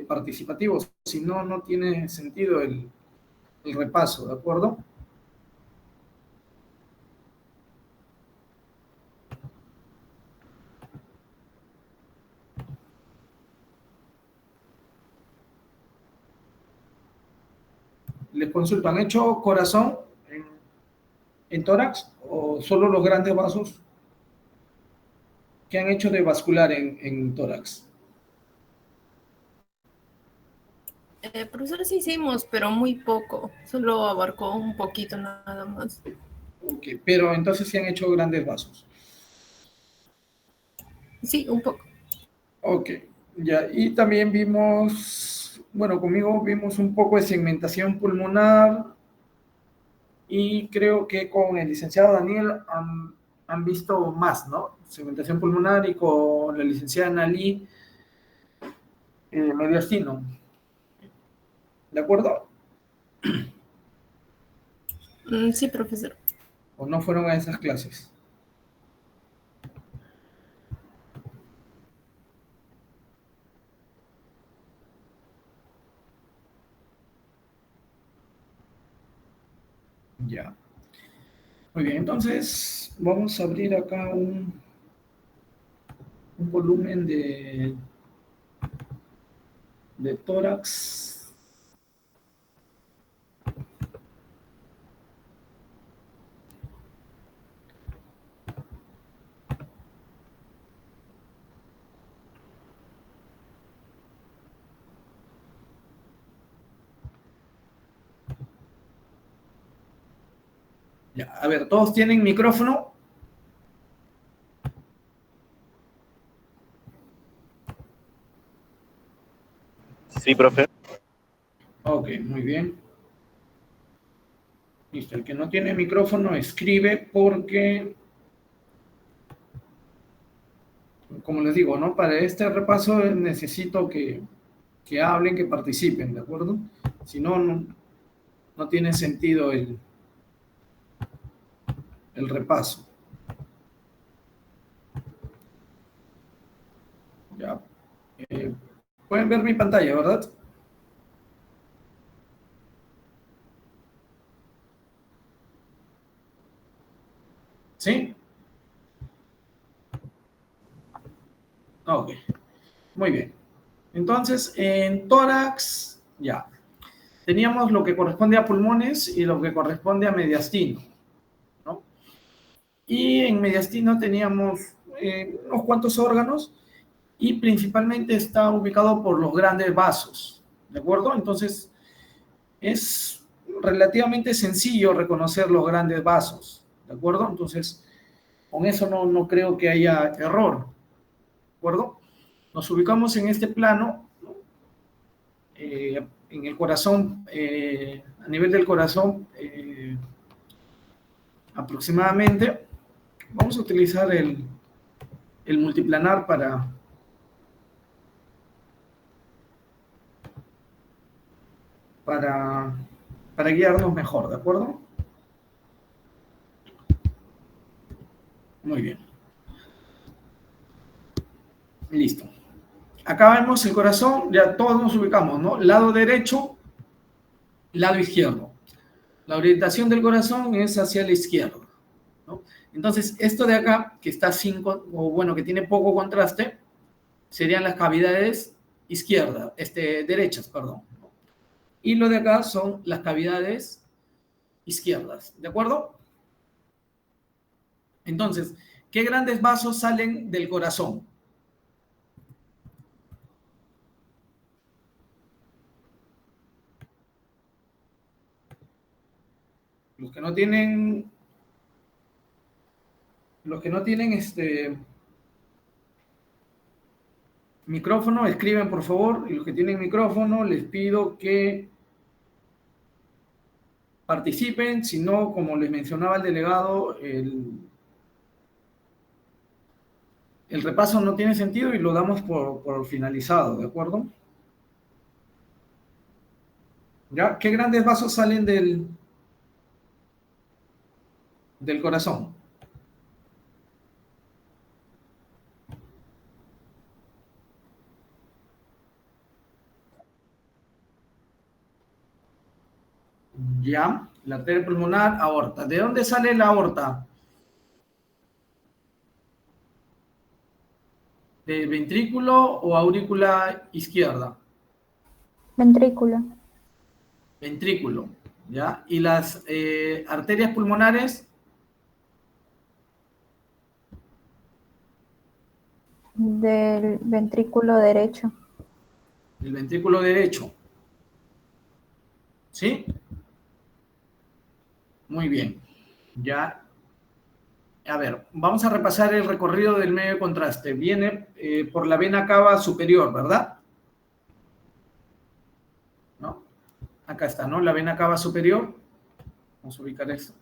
participativo, si no, no tiene sentido el repaso, ¿de acuerdo? Les consulto, ¿han hecho corazón en tórax o solo los grandes vasos que han hecho de vascular en tórax? Profesor, sí hicimos, pero muy poco. Solo abarcó un poquito nada más. Ok, pero entonces sí han hecho grandes vasos. Sí, un poco. Ok, ya, y también vimos, bueno, conmigo vimos un poco de segmentación pulmonar y creo que con el licenciado Daniel han visto más, ¿no? Segmentación pulmonar y con la licenciada Nalí, mediastino, ¿de acuerdo? Sí, profesor. ¿O no fueron a esas clases? Ya. Muy bien, entonces vamos a abrir acá un volumen de tórax. Ya, a ver, ¿todos tienen micrófono? Sí, profe. Ok, muy bien. Listo, el que no tiene micrófono escribe porque, como les digo, ¿no? Para este repaso necesito que hablen, que participen, ¿de acuerdo? Si no, no tiene sentido el repaso. Ya. Eh, Pueden ver mi pantalla, ¿verdad? ¿Sí? Ok, muy bien. Entonces, en tórax, ya. Teníamos lo que corresponde a pulmones y lo que corresponde a mediastino, ¿no? Y en mediastino teníamos unos cuantos órganos y principalmente está ubicado por los grandes vasos, ¿de acuerdo? Entonces, es relativamente sencillo reconocer los grandes vasos, ¿de acuerdo? Entonces, con eso no creo que haya error, ¿de acuerdo? Nos ubicamos en este plano, ¿no? En el corazón, a nivel del corazón, aproximadamente. Vamos a utilizar el multiplanar para, para guiarnos mejor, ¿de acuerdo? Muy bien. Listo. Acá vemos el corazón, ya todos nos ubicamos, ¿no? Lado derecho, lado izquierdo. La orientación del corazón es hacia la izquierda, ¿no? Entonces, esto de acá, que está sin, o bueno, que tiene poco contraste, serían las cavidades izquierdas, derechas, perdón. Y lo de acá son las cavidades izquierdas, ¿de acuerdo? Entonces, ¿qué grandes vasos salen del corazón? Los que no tienen, micrófono, escriben por favor, y los que tienen micrófono les pido que participen, si no, como les mencionaba el delegado, el repaso no tiene sentido y lo damos por finalizado, ¿de acuerdo? ¿Ya? ¿Qué grandes vasos salen del corazón? Ya, la arteria pulmonar, aorta. ¿De dónde sale la aorta? ¿Del ventrículo o aurícula izquierda? Ventrículo. Ventrículo, ¿ya? ¿Y las arterias pulmonares? Del ventrículo derecho. El ventrículo derecho. ¿Sí? Muy bien. Ya. A ver, vamos a repasar el recorrido del medio de contraste. Viene por la vena cava superior, ¿verdad? ¿No? Acá está, ¿no? La vena cava superior. Vamos a ubicar esto.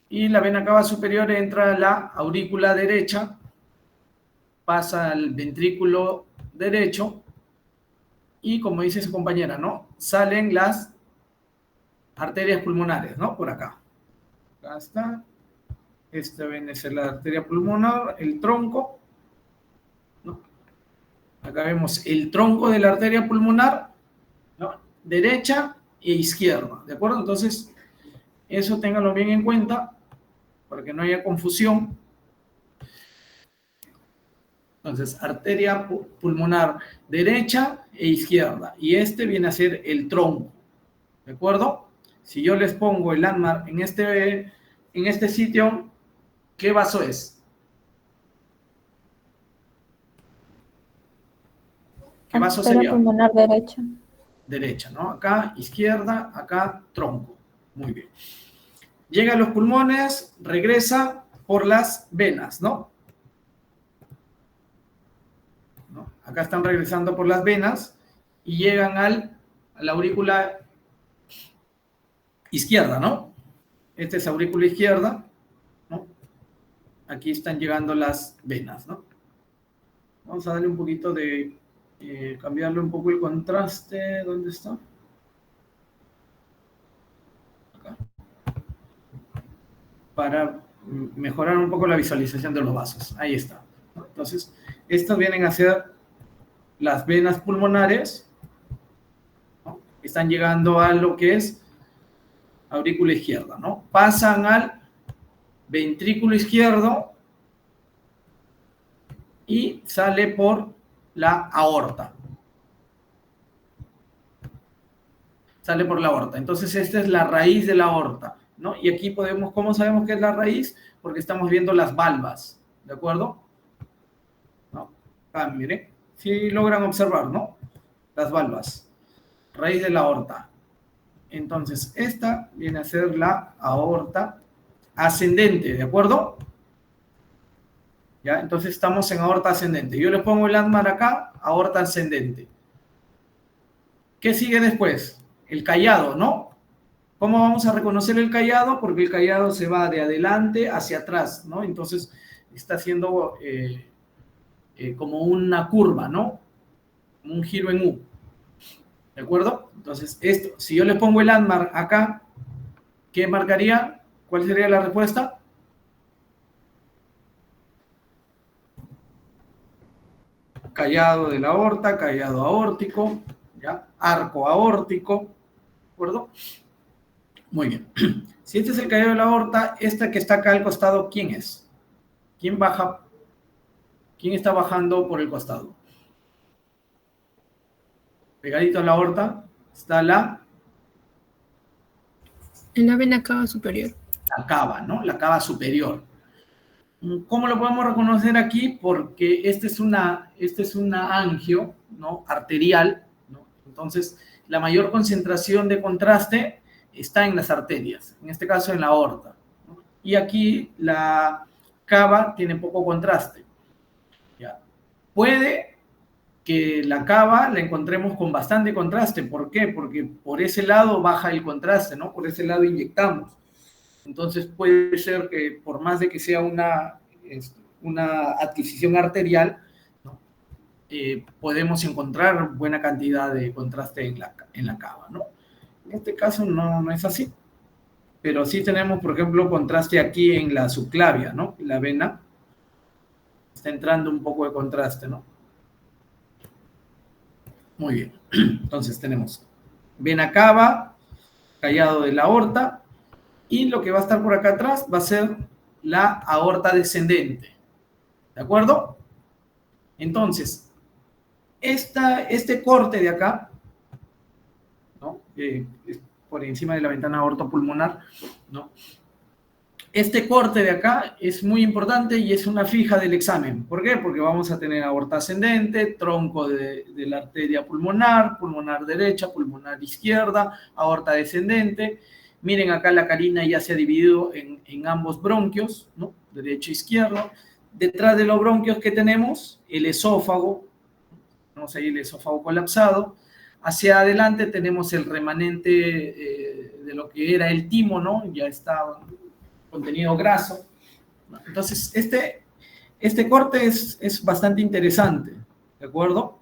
Y la vena cava superior entra a la aurícula derecha, pasa al ventrículo derecho y, como dice su compañera, ¿no? Salen las arterias pulmonares, ¿no? Por acá. Acá está. Esta viene a ser la arteria pulmonar, el tronco, ¿no? Acá vemos el tronco de la arteria pulmonar, ¿no? Derecha e izquierda, ¿de acuerdo? Entonces, eso ténganlo bien en cuenta para que no haya confusión. Entonces, arteria pulmonar derecha e izquierda. Y este viene a ser el tronco, ¿de acuerdo? Si yo les pongo el landmark en este sitio, ¿qué vaso es? ¿Qué vaso Arteria sería? pulmonar derecha. Derecha, ¿no? Acá, izquierda, acá, tronco. Muy bien. Llega a los pulmones, regresa por las venas, ¿no? ¿No? Acá están regresando por las venas y llegan a la aurícula izquierda, ¿no? Esta es aurícula izquierda, ¿no? Aquí están llegando las venas, ¿no? Vamos a darle un poquito de, cambiarle un poco el contraste. ¿Dónde está? Acá. Para mejorar un poco la visualización de los vasos. Ahí está, ¿no? Entonces, estas vienen a ser las venas pulmonares, ¿no? Están llegando a lo que es aurícula izquierda, ¿no? Pasan al ventrículo izquierdo y sale por la aorta. Sale por la aorta. Entonces, esta es la raíz de la aorta, ¿no? Y aquí podemos, ¿cómo sabemos que es la raíz? Porque estamos viendo las valvas, ¿de acuerdo? ¿No? Ah, miren, si logran observar, ¿no? Las valvas. Raíz de la aorta. Entonces, esta viene a ser la aorta ascendente, ¿de acuerdo? ¿Ya? Entonces estamos en aorta ascendente. Yo le pongo el landmark acá, aorta ascendente. ¿Qué sigue después? El callado, ¿no? ¿Cómo vamos a reconocer el callado? Porque el callado se va de adelante hacia atrás, ¿no? Entonces está haciendo como una curva, ¿no? Como un giro en U. ¿De acuerdo? Entonces, esto, si yo le pongo el landmark acá, ¿qué marcaría? ¿Cuál sería la respuesta? Callado de la aorta, callado aórtico, ¿ya? Arco aórtico, ¿de acuerdo? Muy bien. Si este es el callado de la aorta, esta que está acá al costado, ¿quién es? ¿Quién baja? ¿Quién está bajando por el costado? Pegadito a la aorta está En la vena cava superior. la cava, ¿no? La cava superior. ¿Cómo lo podemos reconocer aquí? Porque este es una angio, ¿no? Arterial, ¿no? Entonces, la mayor concentración de contraste está en las arterias, en este caso en la aorta, ¿no? Y aquí la cava tiene poco contraste. ¿Ya? Puede que la cava la encontremos con bastante contraste. ¿Por qué? Porque por ese lado baja el contraste, ¿no? Por ese lado inyectamos. Entonces puede ser que por más de que sea una adquisición arterial, ¿no? Podemos encontrar buena cantidad de contraste en la cava, ¿no? En este caso no es así, pero sí tenemos, por ejemplo, contraste aquí en la subclavia, ¿no? La vena está entrando un poco de contraste, ¿no? Muy bien. Entonces tenemos vena cava, callado de la aorta, y lo que va a estar por acá atrás va a ser la aorta descendente. ¿De acuerdo? Entonces, este corte de acá, ¿no? Es por encima de la ventana aortopulmonar, ¿no? Este corte de acá es muy importante y es una fija del examen. ¿Por qué? Porque vamos a tener aorta ascendente, tronco de la arteria pulmonar, pulmonar derecha, pulmonar izquierda, aorta descendente. Miren acá la carina ya se ha dividido en ambos bronquios, ¿no? Derecho e izquierdo. Detrás de los bronquios que tenemos, el esófago, tenemos ahí el esófago colapsado. Hacia adelante tenemos el remanente de lo que era el timo, ¿no? Ya está contenido graso. Entonces, este corte es bastante interesante, ¿de acuerdo?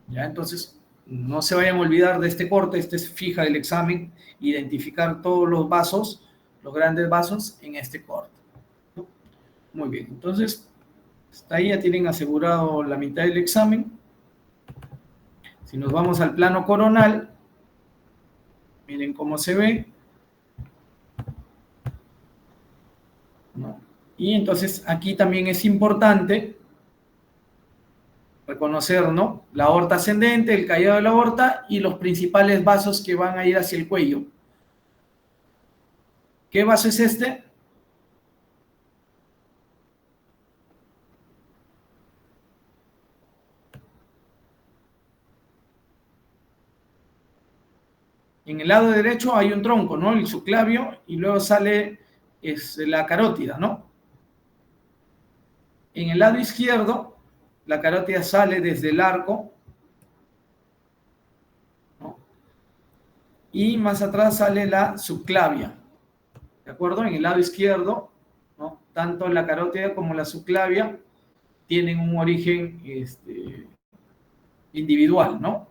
Ya, entonces, no se vayan a olvidar de este corte, este es fija del examen, identificar todos los vasos, los grandes vasos en este corte, ¿no? Muy bien, entonces, hasta ahí ya tienen asegurado la mitad del examen. Si nos vamos al plano coronal, miren cómo se ve, ¿no? Y entonces aquí también es importante reconocer, ¿no? La aorta ascendente, el callado de la aorta y los principales vasos que van a ir hacia el cuello. ¿Qué vaso es este? En el lado derecho hay un tronco, ¿no? El subclavio, y luego sale la carótida, ¿no? En el lado izquierdo, la carótida sale desde el arco, ¿no? Y más atrás sale la subclavia, ¿de acuerdo? En el lado izquierdo, ¿no? Tanto la carótida como la subclavia tienen un origen individual, ¿no?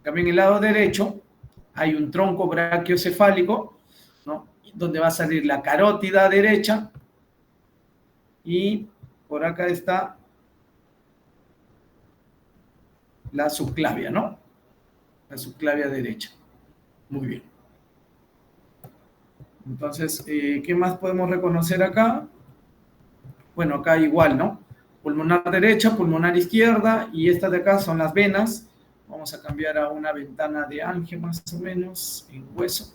También en el lado derecho hay un tronco brachiocefálico, ¿no? Donde va a salir la carótida derecha y por acá está la subclavia, ¿no? La subclavia derecha. Muy bien. Entonces, ¿qué más podemos reconocer acá? Bueno, acá igual, ¿no? Pulmonar derecha, pulmonar izquierda, y estas de acá son las venas. Vamos a cambiar a una ventana de Angio más o menos, en hueso.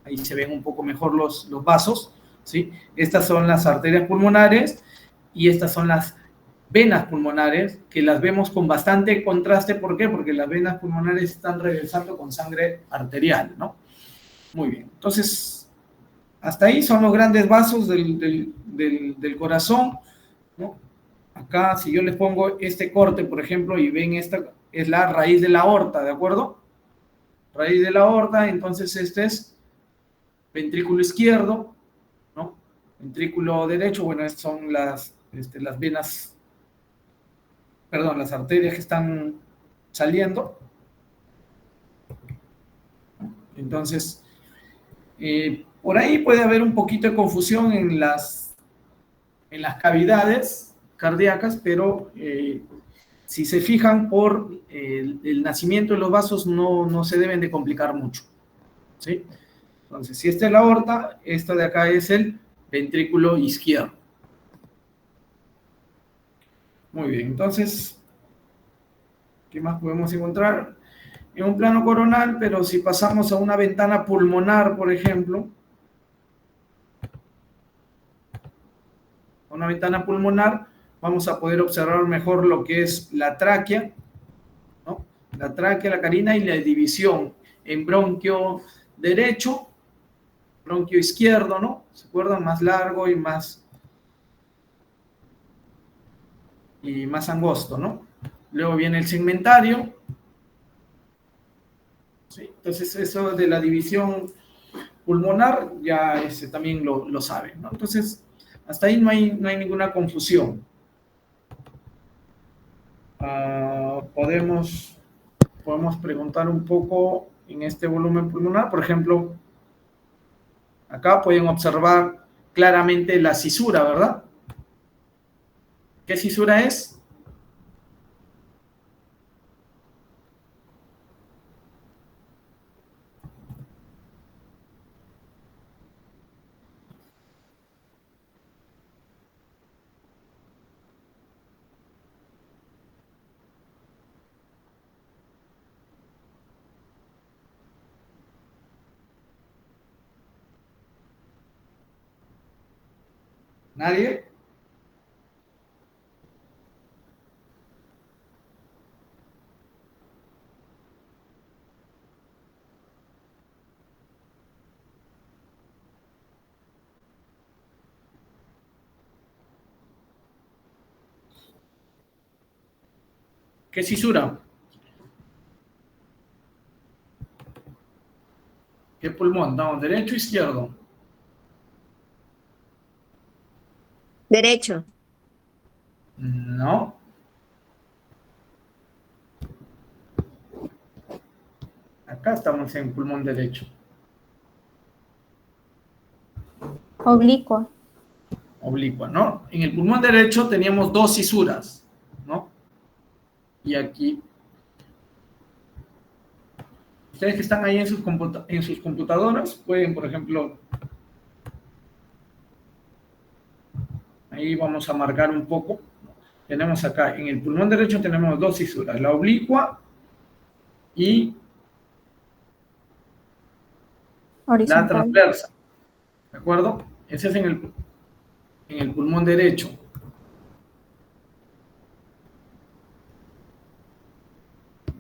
Ahí se ven un poco mejor los vasos, ¿sí? Estas son las arterias pulmonares y estas son las venas pulmonares, que las vemos con bastante contraste. ¿Por qué? Porque las venas pulmonares están regresando con sangre arterial, ¿no? Muy bien. Entonces, hasta ahí son los grandes vasos del corazón, ¿no? Acá, si yo les pongo este corte, por ejemplo, y ven, esta es la raíz de la aorta, ¿de acuerdo? Raíz de la aorta, entonces este es ventrículo izquierdo, ¿no? Ventrículo derecho, bueno, estas son las venas, perdón, las arterias que están saliendo. Entonces, por ahí puede haber un poquito de confusión en las cavidades cardíacas, pero si se fijan por el nacimiento de los vasos, no se deben de complicar mucho, ¿sí? Entonces, si esta es la aorta, esta de acá es el ventrículo izquierdo. Muy bien, entonces, ¿qué más podemos encontrar? En un plano coronal, pero si pasamos a una ventana pulmonar, por ejemplo, una ventana pulmonar, vamos a poder observar mejor lo que es la tráquea, ¿no? La tráquea, la carina y la división en bronquio derecho, bronquio izquierdo, ¿no? ¿Se acuerdan? Más largo y más angosto, ¿no? Luego viene el segmentario, ¿sí? Entonces eso de la división pulmonar ya también lo saben, ¿no? Entonces, hasta ahí no hay ninguna confusión. Podemos preguntar un poco en este volumen pulmonar, por ejemplo, acá pueden observar claramente la cisura, ¿verdad? ¿Qué cisura es? ¿Nadie? ¿Qué cisura? ¿Qué pulmón? No, derecho o izquierdo. Derecho. No. Acá estamos en pulmón derecho. Oblicua. Oblicua, ¿no? En el pulmón derecho teníamos dos cisuras, ¿no? Y aquí. Ustedes que están ahí en sus computadoras pueden, por ejemplo, ahí vamos a marcar un poco. Tenemos acá, en el pulmón derecho tenemos dos cisuras, la oblicua y la Horizontal. transversa, ¿de acuerdo? Ese es en el pulmón derecho.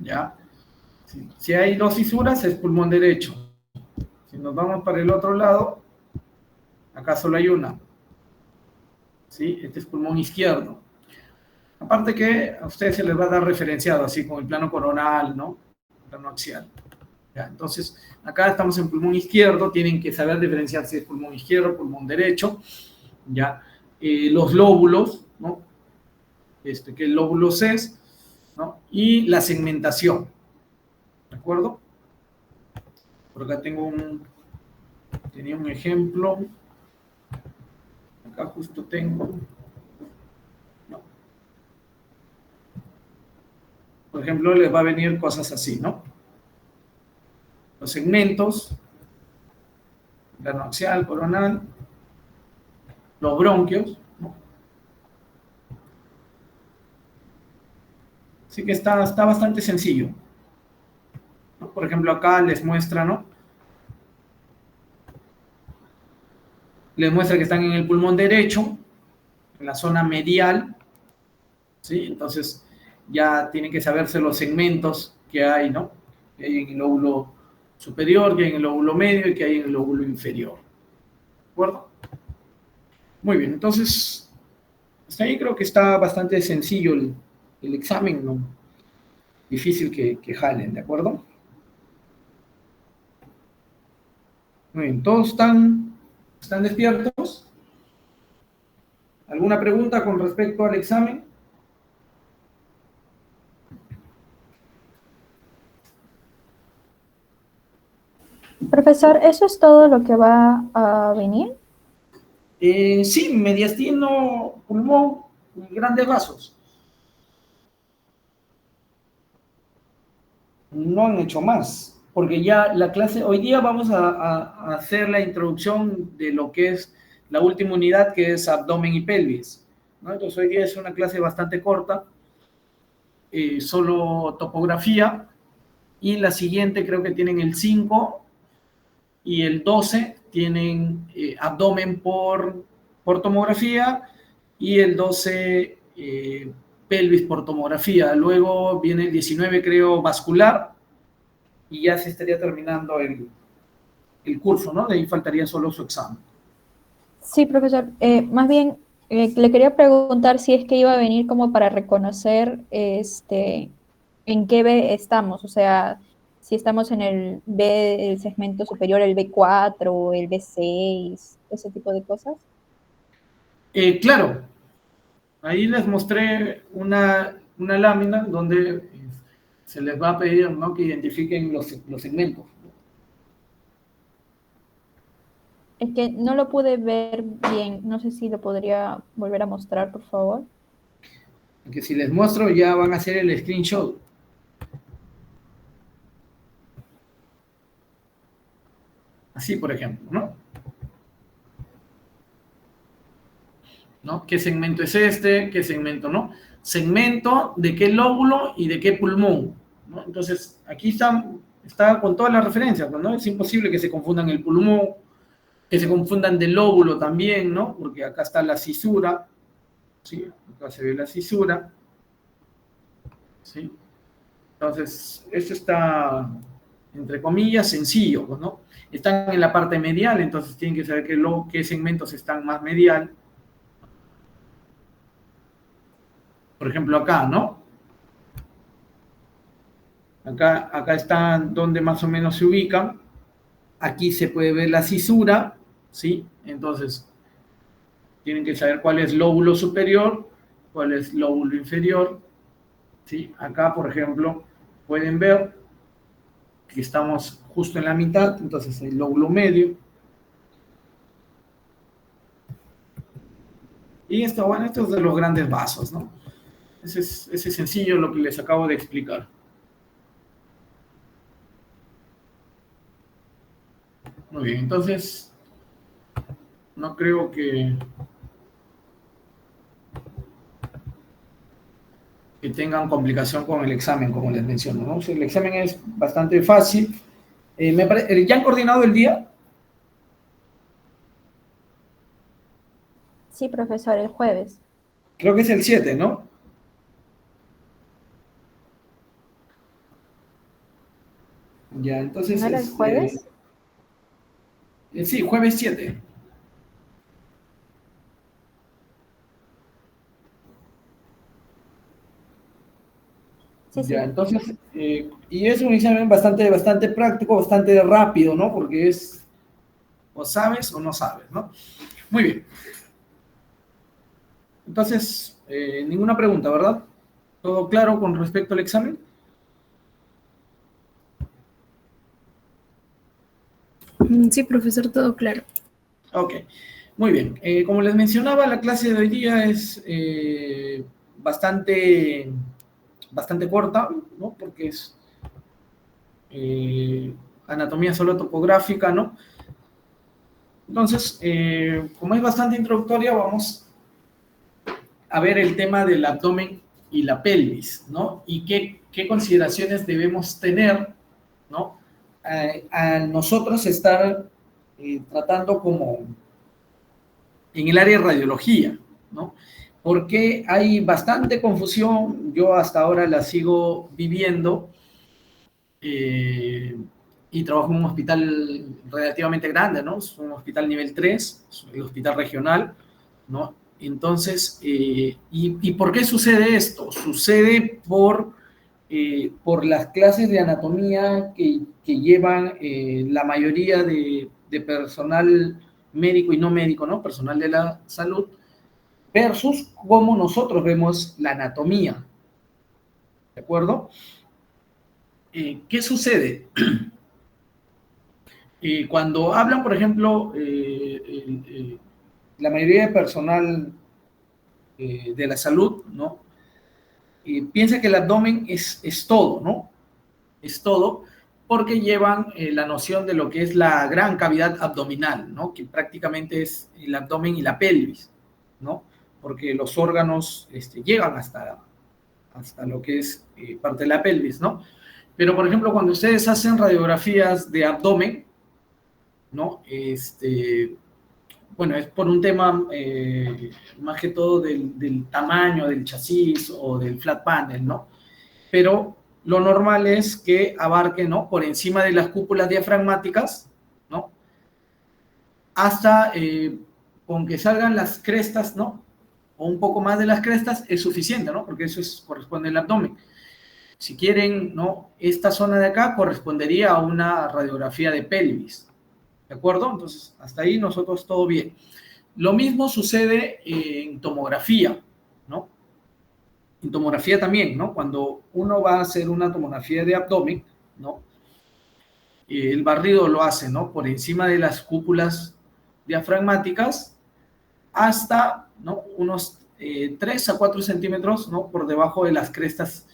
¿Ya? Si hay dos fisuras es pulmón derecho. Si nos vamos para el otro lado, acá solo hay una. ¿Sí? Este es pulmón izquierdo. Aparte que a ustedes se les va a dar referenciado así con el plano coronal, ¿no? Plano axial. ¿Ya? Entonces, acá estamos en pulmón izquierdo, tienen que saber diferenciar si es pulmón izquierdo, pulmón derecho, ¿ya? Los lóbulos, ¿no? Que el lóbulo es, ¿no? Y la segmentación, ¿de acuerdo? Por acá tenía un ejemplo, acá justo tengo, ¿no? Por ejemplo, les va a venir cosas así, ¿no? Los segmentos, plano axial, coronal, los bronquios, ¿no? Así que está bastante sencillo, ¿no? Por ejemplo, acá les muestra, ¿no? Les muestra que están en el pulmón derecho, en la zona medial, ¿sí? Entonces ya tienen que saberse los segmentos que hay, ¿no? Que hay en el lóbulo superior, que hay en el lóbulo medio y que hay en el lóbulo inferior. ¿De acuerdo? Muy bien, entonces, hasta ahí creo que está bastante sencillo el examen, ¿no? Difícil que jalen, ¿de acuerdo? Muy bien, ¿todos están despiertos? ¿Alguna pregunta con respecto al examen? Profesor, ¿eso es todo lo que va a venir? Sí, mediastino, pulmón y grandes vasos. No han hecho más, porque ya la clase, hoy día vamos a hacer la introducción de lo que es la última unidad, que es abdomen y pelvis, ¿no? Entonces hoy día es una clase bastante corta, solo topografía, y la siguiente creo que tienen el 5 y el 12 tienen abdomen por tomografía y el 12 pelvis por tomografía. Luego viene el 19 creo vascular y ya se estaría terminando el curso, ¿no? De ahí faltaría solo su examen. Sí, profesor. Más bien, le quería preguntar si es que iba a venir como para reconocer en qué B estamos. O sea, si estamos en el B, el segmento superior, el B4 o el B6, ese tipo de cosas. Claro, ahí les mostré una lámina donde se les va a pedir, ¿no? Que identifiquen los segmentos. Es que no lo pude ver bien. No sé si lo podría volver a mostrar, por favor. Que si les muestro ya van a hacer el screenshot. Así, por ejemplo, ¿no? ¿No? ¿Qué segmento es este? ¿Qué segmento no? Segmento de qué lóbulo y de qué pulmón, ¿no? Entonces, aquí está con todas las referencias, ¿no? Es imposible que se confundan el pulmón que se confundan de lóbulo también, ¿no? Porque acá está la cisura, ¿sí? Acá se ve la cisura, ¿sí? Entonces, esto está, entre comillas, sencillo, pues, ¿no? Están en la parte medial, entonces tienen que saber qué segmentos están más medial. Por ejemplo, acá, ¿no? Acá están donde más o menos se ubican. Aquí se puede ver la cisura, ¿sí? Entonces, tienen que saber cuál es lóbulo superior, cuál es lóbulo inferior, ¿sí? Acá, por ejemplo, pueden ver que estamos justo en la mitad, entonces el lóbulo medio. Y esto, bueno, esto es de los grandes vasos, ¿no? Ese es sencillo lo que les acabo de explicar. Muy bien, entonces, no creo que tengan complicación con el examen, como les menciono, ¿no? O sea, el examen es bastante fácil. ¿Ya han coordinado el día? Sí, profesor, el jueves. Creo que es el 7, ¿no? Ya, entonces ¿No era el jueves? Sí, jueves 7. Sí, Ya, sí. entonces, y es un examen bastante práctico, bastante rápido, ¿no? Porque es o sabes o no sabes, ¿no? Muy bien. Entonces, ninguna pregunta, ¿verdad? ¿Todo claro con respecto al examen? Sí, profesor, todo claro. Ok, muy bien. Como les mencionaba, la clase de hoy día es bastante corta, ¿no? Porque es anatomía solo topográfica, ¿no? Entonces, como es bastante introductoria, vamos a ver el tema del abdomen y la pelvis, ¿no? Y qué consideraciones debemos tener, ¿no? A nosotros estar tratando como en el área de radiología, ¿no? Porque hay bastante confusión, yo hasta ahora la sigo viviendo, eh, y trabajo en un hospital relativamente grande, ¿no? Es un hospital nivel 3, es el hospital regional, ¿no? Entonces, ¿y por qué sucede esto? Sucede por las clases de anatomía que llevan la mayoría de personal médico y no médico, ¿no? Personal de la salud, versus cómo nosotros vemos la anatomía, ¿de acuerdo? ¿Qué sucede? Cuando hablan, por ejemplo, la mayoría de personal de la salud, ¿no? Piensa que el abdomen es todo, ¿no? Es todo, porque llevan la noción de lo que es la gran cavidad abdominal, ¿no? Que prácticamente es el abdomen y la pelvis, ¿no? Porque los órganos llegan hasta lo que es parte de la pelvis, ¿no? Pero, por ejemplo, cuando ustedes hacen radiografías de abdomen, ¿no? Bueno, es por un tema más que todo del tamaño del chasis o del flat panel, ¿no? Pero lo normal es que abarque, ¿no? Por encima de las cúpulas diafragmáticas, ¿no? Hasta con que salgan las crestas, ¿no? O un poco más de las crestas es suficiente, ¿no? Porque corresponde al abdomen. Si quieren, ¿no? Esta zona de acá correspondería a una radiografía de pelvis, ¿de acuerdo? Entonces, hasta ahí nosotros todo bien. Lo mismo sucede en tomografía, ¿no? En tomografía también, ¿no? Cuando uno va a hacer una tomografía de abdomen, ¿no? El barrido lo hace, ¿no? Por encima de las cúpulas diafragmáticas hasta, ¿no? Unos 3 a 4 centímetros, ¿no? Por debajo de las crestas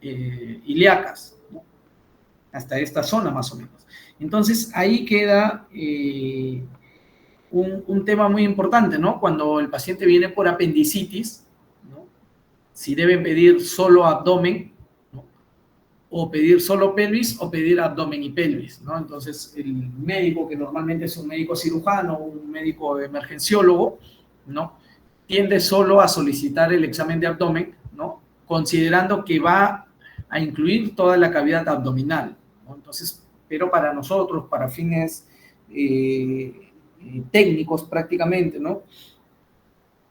ilíacas, ¿no? Hasta esta zona más o menos. Entonces ahí queda un tema muy importante, ¿no? Cuando el paciente viene por apendicitis, ¿no? Si deben pedir solo abdomen, ¿no? o pedir solo pelvis o pedir abdomen y pelvis, ¿no? Entonces, el médico, que normalmente es un médico cirujano, un médico emergenciólogo, ¿no? Tiende solo a solicitar el examen de abdomen, ¿no? Considerando que va a incluir toda la cavidad abdominal, ¿no? Entonces, pero para nosotros, para fines técnicos prácticamente, ¿no?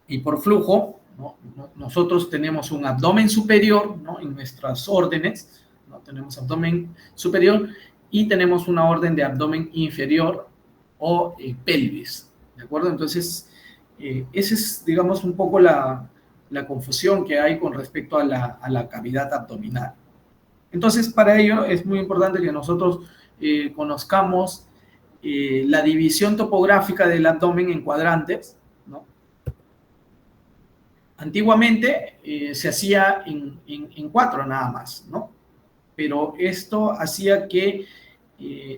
Y por flujo, ¿no? Nosotros tenemos un abdomen superior, ¿no? En nuestras órdenes, ¿no? Tenemos abdomen superior y tenemos una orden de abdomen inferior o pelvis, ¿de acuerdo? Entonces, esa es, digamos, un poco la confusión que hay con respecto a la cavidad abdominal. Entonces, para ello es muy importante que nosotros conozcamos la división topográfica del abdomen en cuadrantes, ¿no? Antiguamente se hacía en 4 nada más, ¿no? Pero esto hacía que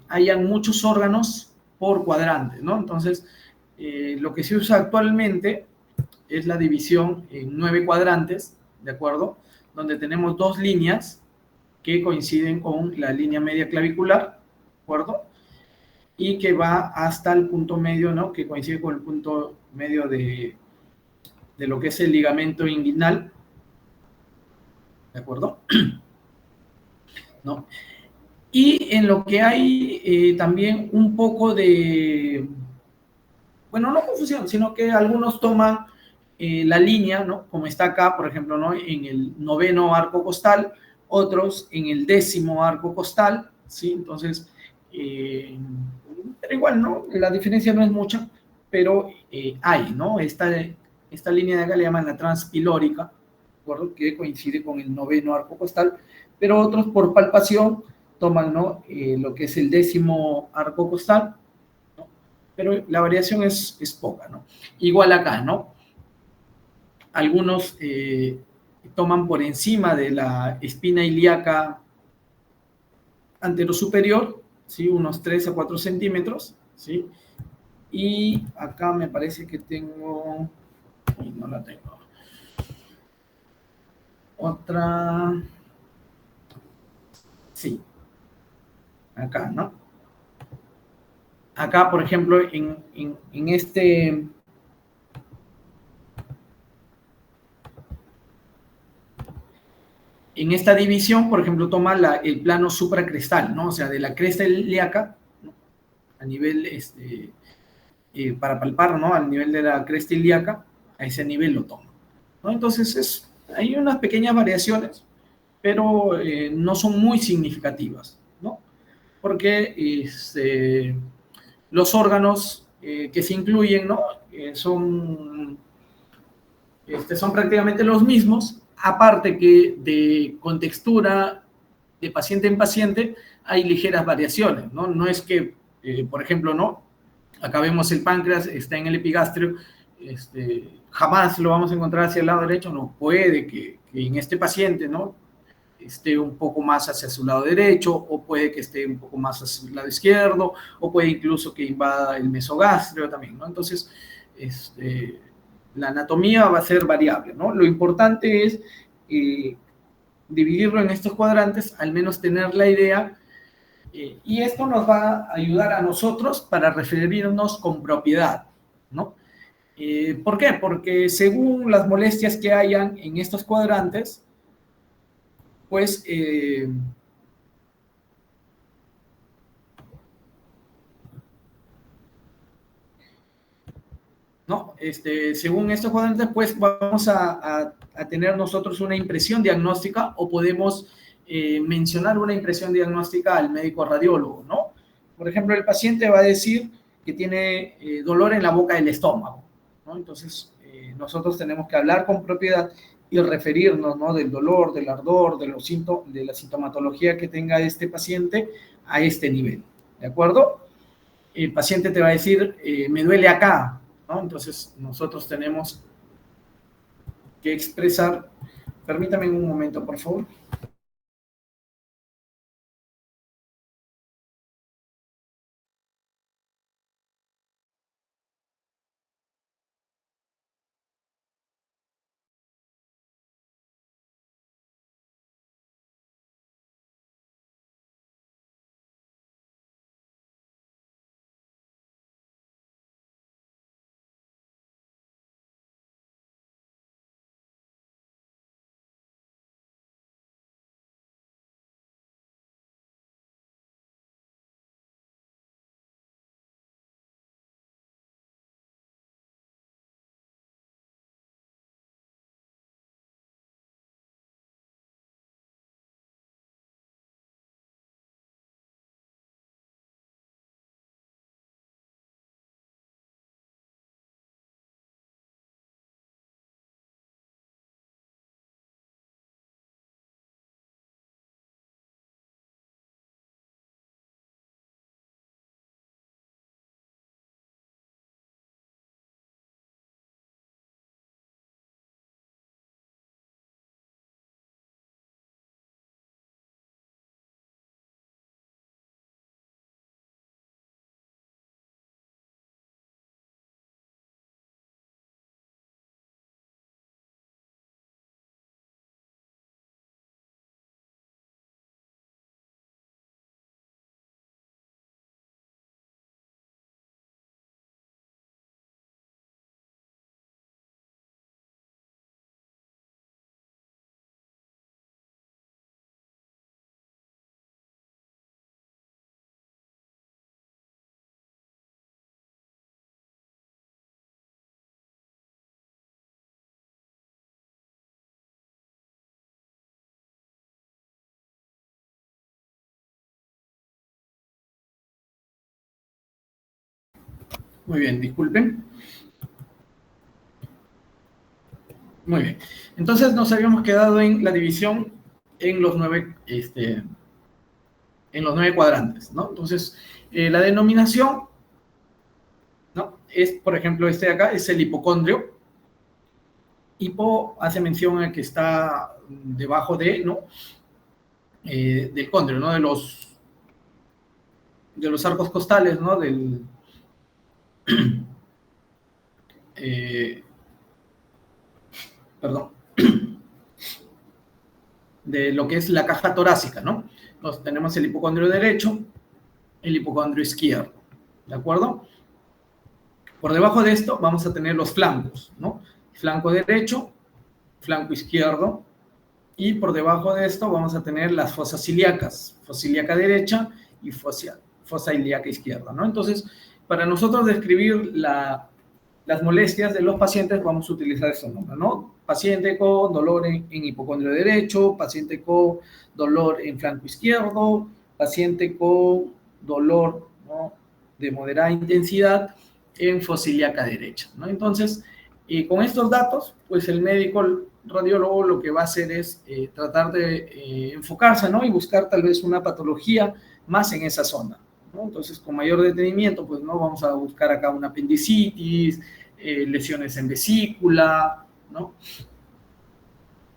hayan muchos órganos por cuadrante, ¿no? Entonces, lo que se usa actualmente es la división en 9 cuadrantes, ¿de acuerdo? Donde tenemos 2 líneas que coinciden con la línea media clavicular, ¿de acuerdo? Y que va hasta el punto medio, ¿no? Que coincide con el punto medio de lo que es el ligamento inguinal, ¿de acuerdo? ¿No? Y en lo que hay también un poco de, bueno, no confusión, sino que algunos toman la línea, ¿no? Como está acá, por ejemplo, ¿no? En el 9º arco costal, otros en el 10º arco costal, ¿sí? Entonces, pero igual, ¿no? La diferencia no es mucha, pero hay, ¿no? Esta línea de acá le llaman la transpilórica, ¿de acuerdo? Que coincide con el 9º arco costal, pero otros por palpación toman, ¿no? Lo que es el 10º arco costal, ¿no? Pero la variación es poca, ¿no? Igual acá, ¿no? Algunos toman por encima de la espina ilíaca anterosuperior, ¿sí? Unos 3 a 4 centímetros, ¿sí? Y acá me parece que tengo, no la tengo, otra, sí, acá, ¿no? Acá, por ejemplo, en esta división, por ejemplo, toma el plano supracrestal, ¿no? O sea, de la cresta ilíaca, ¿no? A nivel, para palpar, ¿no? Al nivel de la cresta ilíaca, a ese nivel lo toma, ¿no? Entonces, hay unas pequeñas variaciones, pero no son muy significativas, ¿no? Porque los órganos que se incluyen, ¿no? Son prácticamente los mismos, aparte que de contextura de paciente en paciente hay ligeras variaciones, ¿no? No es que, por ejemplo, ¿no? Acá vemos el páncreas, está en el epigastrio, jamás lo vamos a encontrar hacia el lado derecho, no puede que en este paciente, ¿no? Esté un poco más hacia su lado derecho, o puede que esté un poco más hacia su lado izquierdo, o puede incluso que invada el mesogastrio también, ¿no? Entonces, la anatomía va a ser variable, ¿no? Lo importante es dividirlo en estos cuadrantes, al menos tener la idea, y esto nos va a ayudar a nosotros para referirnos con propiedad, ¿no? ¿Por qué? Porque según las molestias que hayan en estos cuadrantes, pues ¿no? Según estos cuadrantes, pues vamos a tener nosotros una impresión diagnóstica o podemos mencionar una impresión diagnóstica al médico radiólogo, ¿no? Por ejemplo, el paciente va a decir que tiene dolor en la boca del estómago, ¿no? Entonces, nosotros tenemos que hablar con propiedad y referirnos, ¿no? Del dolor, del ardor, de la sintomatología que tenga este paciente a este nivel, ¿de acuerdo? El paciente te va a decir, me duele acá, ¿no? Entonces, nosotros tenemos que expresar, permítame un momento, por favor. Muy bien, disculpen. Muy bien. Entonces nos habíamos quedado en la división en los 9, en los 9 cuadrantes, ¿no? Entonces, la denominación, ¿no? Es, por ejemplo, este de acá es el hipocondrio. Hipo hace mención a que está debajo de, ¿no? Del condrio, ¿no? De los arcos costales, ¿no? Eh, perdón, de lo que es la caja torácica, ¿no? Entonces tenemos el hipocondrio derecho, el hipocondrio izquierdo, ¿de acuerdo? Por debajo de esto vamos a tener los flancos, ¿no? Flanco derecho, flanco izquierdo, y por debajo de esto vamos a tener las fosas ilíacas, fosa ilíaca derecha y fosa ilíaca izquierda, ¿no? Entonces, para nosotros describir las molestias de los pacientes vamos a utilizar estos nombres, ¿no? Paciente con dolor en hipocondrio derecho, paciente con dolor en flanco izquierdo, paciente con dolor, ¿no?, de moderada intensidad en fosa ilíaca derecha, ¿no? Entonces, con estos datos, pues el médico, el radiólogo, lo que va a hacer es tratar de enfocarse, ¿no? Y buscar tal vez una patología más en esa zona, ¿no? Entonces, con mayor detenimiento, pues no vamos a buscar acá una apendicitis, lesiones en vesícula, ¿no?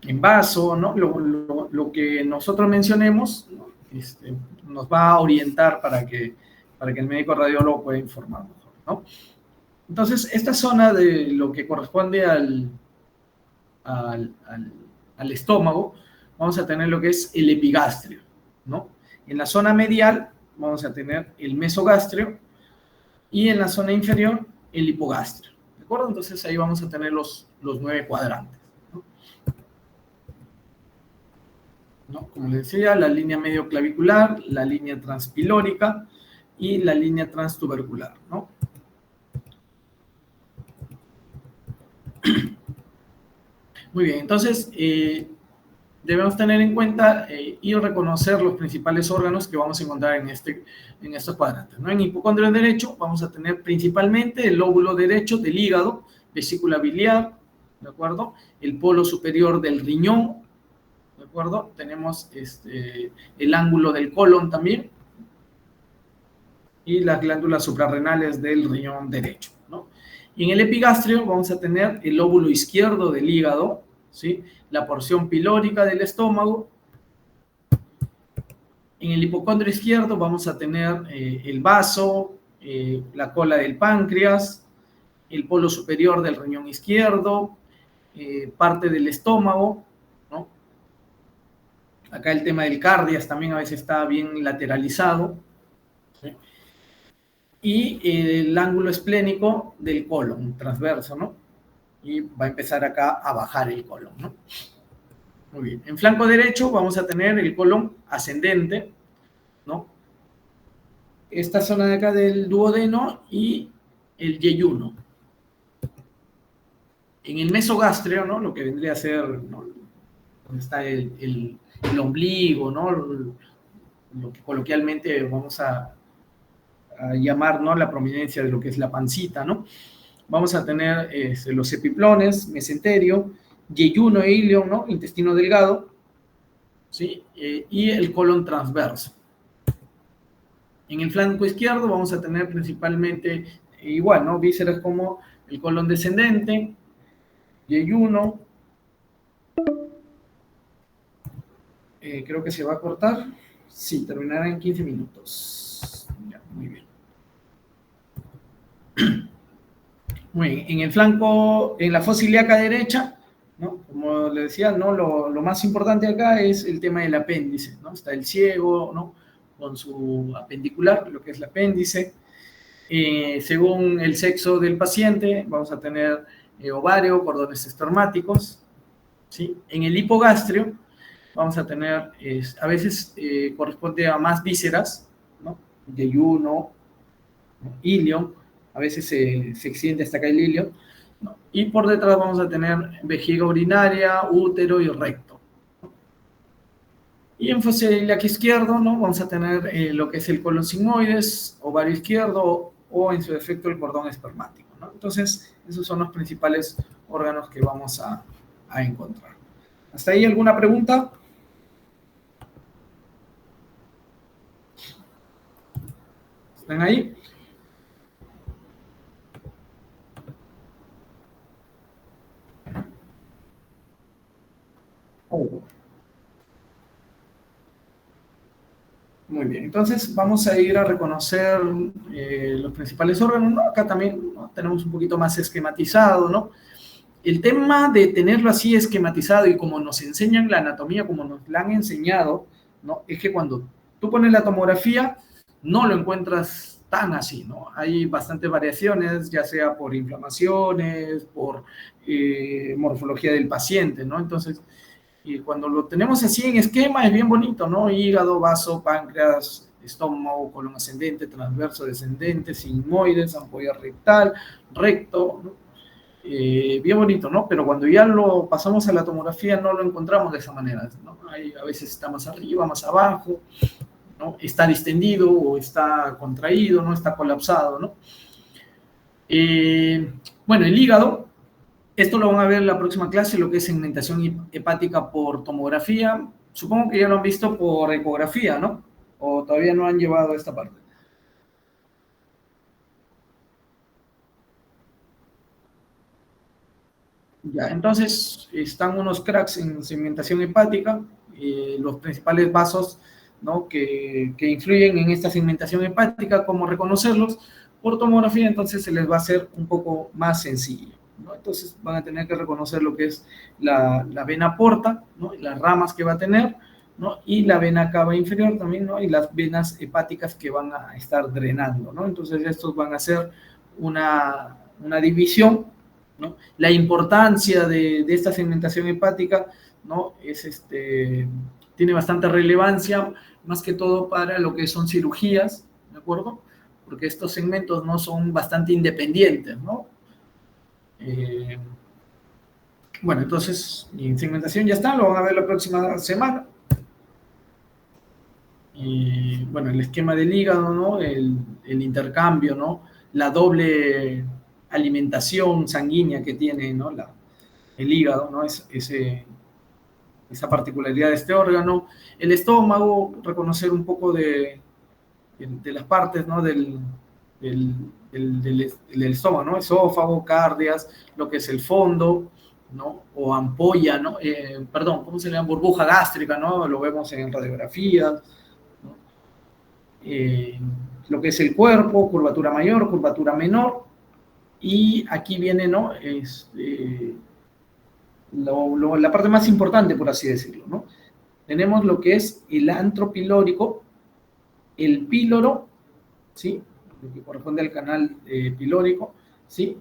En vaso, ¿no? Lo que nosotros mencionemos, ¿no? Nos va a orientar para que el médico radiólogo pueda informar mejor, ¿no? Entonces, esta zona de lo que corresponde al estómago, vamos a tener lo que es el epigastrio, ¿no? En la zona medial vamos a tener el mesogastrio y en la zona inferior el hipogastrio, ¿de acuerdo? Entonces ahí vamos a tener los 9 cuadrantes, ¿no? ¿No? Como les decía, la línea medio clavicular, la línea transpilórica y la línea transtubercular, ¿no? Muy bien, entonces debemos tener en cuenta y reconocer los principales órganos que vamos a encontrar en estos cuadrantes, ¿no? En hipocondrio derecho vamos a tener principalmente el lóbulo derecho del hígado, vesícula biliar, ¿de acuerdo? El polo superior del riñón, ¿de acuerdo? Tenemos el ángulo del colon también y las glándulas suprarrenales del riñón derecho, ¿no? Y en el epigastrio vamos a tener el lóbulo izquierdo del hígado, ¿sí? La porción pilórica del estómago. En el hipocondrio izquierdo vamos a tener el vaso, la cola del páncreas, el polo superior del riñón izquierdo, parte del estómago, ¿no? Acá el tema del cardias también a veces está bien lateralizado, ¿sí? Y el ángulo esplénico del colon transverso, ¿no? Y va a empezar acá a bajar el colon, ¿no? Muy bien. En flanco derecho vamos a tener el colon ascendente, ¿no? Esta zona de acá del duodeno y el yeyuno. En el mesogastrio, ¿no? Lo que vendría a ser, ¿no?, donde está el ombligo, ¿no? Lo que coloquialmente vamos a llamar, ¿no?, la prominencia de lo que es la pancita, ¿no? Vamos a tener los epiplones, mesenterio, yeyuno e ilion, ¿no?, intestino delgado, ¿sí? Y el colon transverso. En el flanco izquierdo vamos a tener principalmente, igual, ¿no?, vísceras como el colon descendente, yeyuno. Creo que se va a cortar. Sí, terminará en 15 minutos. Ya, muy bien. Muy bien. En el flanco, en la fosa ilíaca derecha, ¿no?, como le decía, ¿no?, lo más importante acá es el tema del apéndice, ¿no? Está el ciego, ¿no?, con su apendicular, lo que es el apéndice. Según el sexo del paciente, vamos a tener ovario, cordones espermáticos, ¿sí? En el hipogastrio vamos a tener, a veces corresponde a más vísceras, ¿no?, yeyuno, ¿no?, ilion, a veces se extiende hasta acá el ilion, ¿no? Y por detrás vamos a tener vejiga urinaria, útero y recto. Y en fosa ilíaca izquierdo, ¿no?, vamos a tener lo que es el colon sigmoides, ovario izquierdo, o en su defecto el cordón espermático, ¿no? Entonces, esos son los principales órganos que vamos a encontrar. ¿Hasta ahí alguna pregunta? ¿Están ahí? Oh. Muy bien, entonces vamos a ir a reconocer los principales órganos, ¿no? Acá también, ¿no?, tenemos un poquito más esquematizado, ¿no? El tema de tenerlo así esquematizado y como nos enseñan la anatomía, como nos la han enseñado, ¿no?, es que cuando tú pones la tomografía, no lo encuentras tan así, ¿no? Hay bastantes variaciones, ya sea por inflamaciones, por morfología del paciente, ¿no? Entonces, y cuando lo tenemos así en esquema es bien bonito, ¿no? Hígado, vaso, páncreas, estómago, colon ascendente, transverso, descendente, sigmoides, ampolla rectal, recto, ¿no? Bien bonito, ¿no? Pero cuando ya lo pasamos a la tomografía no lo encontramos de esa manera, ¿no? A veces está más arriba, más abajo, ¿no? Está distendido o está contraído, ¿no? Está colapsado, ¿no? Bueno, el hígado, esto lo van a ver en la próxima clase, lo que es segmentación hepática por tomografía. Supongo que ya lo han visto por ecografía, ¿no? O todavía no han llevado esta parte. Ya, entonces están unos cracks en segmentación hepática, los principales vasos, ¿no?, que influyen en esta segmentación hepática, cómo reconocerlos por tomografía, entonces se les va a hacer un poco más sencillo, ¿no? Entonces van a tener que reconocer lo que es la vena porta, ¿no?, las ramas que va a tener, ¿no?, y la vena cava inferior también, ¿no?, y las venas hepáticas que van a estar drenando, ¿no? Entonces estos van a ser una división, ¿no? La importancia de esta segmentación hepática, ¿no?, tiene bastante relevancia, más que todo para lo que son cirugías, ¿de acuerdo? Porque estos segmentos no son bastante independientes, ¿no? Bueno, entonces, en segmentación ya está, lo van a ver la próxima semana. Bueno, el esquema del hígado, ¿no?, el intercambio, ¿no?, la doble alimentación sanguínea que tiene, ¿no?, el hígado, ¿no?, esa particularidad de este órgano. El estómago, reconocer un poco de las partes, ¿no?, del estómago, ¿no?, esófago, cardias, lo que es el fondo, ¿no?, o ampolla, ¿no?, perdón, ¿cómo se llama? Burbuja gástrica, ¿no?, lo vemos en radiografías, ¿no? Lo que es el cuerpo, curvatura mayor, curvatura menor, y aquí viene, ¿no?, la parte más importante, por así decirlo, ¿no? Tenemos lo que es el antro pilórico, el píloro, ¿sí?, lo que corresponde al canal pilórico, ¿sí?,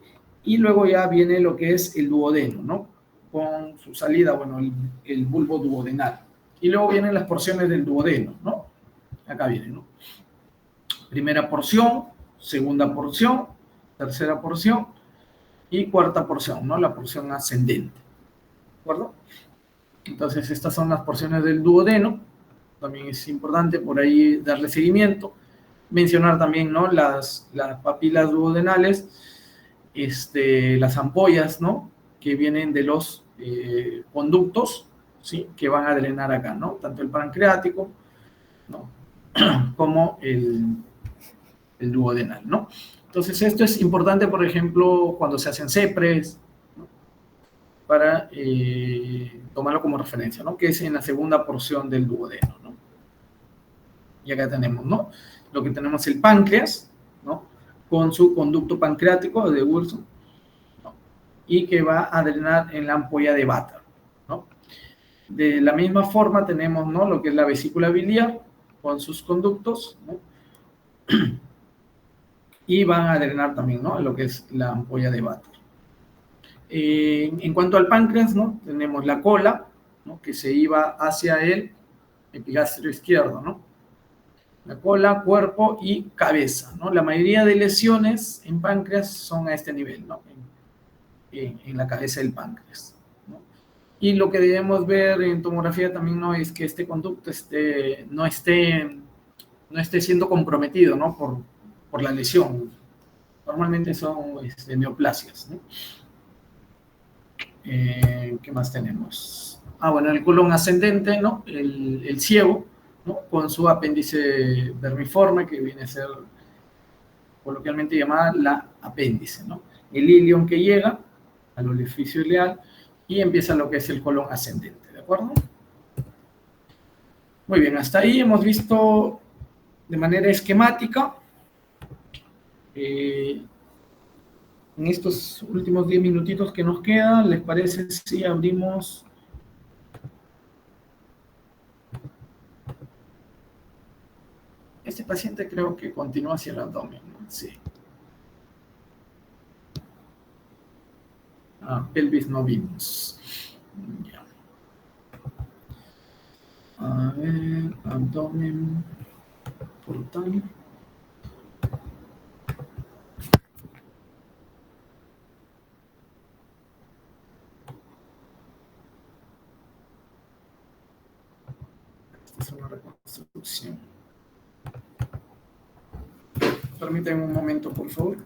y luego ya viene lo que es el duodeno, ¿no?, con su salida, bueno, el bulbo duodenal. Y luego vienen las porciones del duodeno, ¿no? Acá viene, ¿no? Primera porción, segunda porción, tercera porción y cuarta porción, ¿no?, la porción ascendente, ¿de acuerdo? Entonces, estas son las porciones del duodeno. También es importante por ahí darle seguimiento. Mencionar también, ¿no?, las papilas duodenales, las ampollas, ¿no?, que vienen de los conductos, ¿sí?, que van a drenar acá, ¿no?, tanto el pancreático, ¿no?, como el duodenal, ¿no? Entonces, esto es importante, por ejemplo, cuando se hacen CEPRES, ¿no?, para tomarlo como referencia, ¿no?, que es en la segunda porción del duodeno, ¿no? Y acá tenemos, ¿no?, lo que tenemos el páncreas, ¿no?, con su conducto pancreático de Wilson, ¿no?, y que va a drenar en la ampolla de Vater, ¿no? De la misma forma tenemos, ¿no?, lo que es la vesícula biliar con sus conductos, ¿no?, y van a drenar también, ¿no?, lo que es la ampolla de Vater. En cuanto al páncreas, ¿no?, tenemos la cola, ¿no?, que se iba hacia el epigastrio izquierdo, ¿no? La cola, cuerpo y cabeza, ¿no? La mayoría de lesiones en páncreas son a este nivel, ¿no?, en la cabeza del páncreas, ¿no? Y lo que debemos ver en tomografía también, ¿no?, es que este conducto no esté siendo comprometido, ¿no?, por la lesión. Normalmente son neoplasias, ¿no? ¿Qué más tenemos? Bueno, el colon ascendente, ¿no? El ciego, ¿no? Con su apéndice vermiforme, que viene a ser coloquialmente llamada la apéndice, ¿no? El ilion que llega al orificio ileal y empieza lo que es el colon ascendente, ¿de acuerdo? Muy bien, hasta ahí hemos visto de manera esquemática. En estos últimos 10 minutitos que nos quedan, ¿les parece si abrimos? Este paciente creo que continúa hacia el abdomen, ¿no? Sí. Pelvis no vimos. Ya. A ver, abdomen, portal. Esta es una reconstrucción. Permítanme un momento, por favor.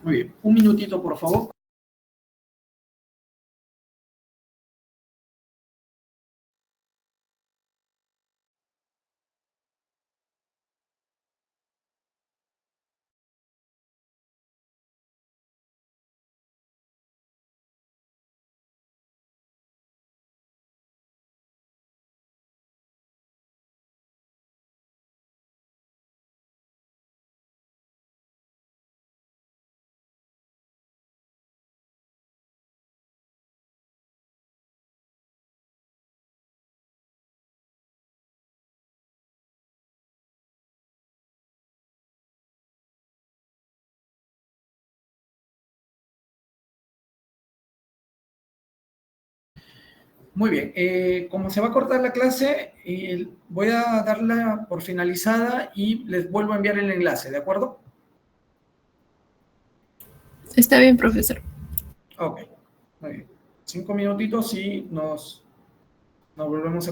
Muy bien, un minutito, por favor. Muy bien, como se va a cortar la clase, voy a darla por finalizada y les vuelvo a enviar el enlace, ¿de acuerdo? Está bien, profesor. Ok, muy bien. 5 minutitos y nos volvemos a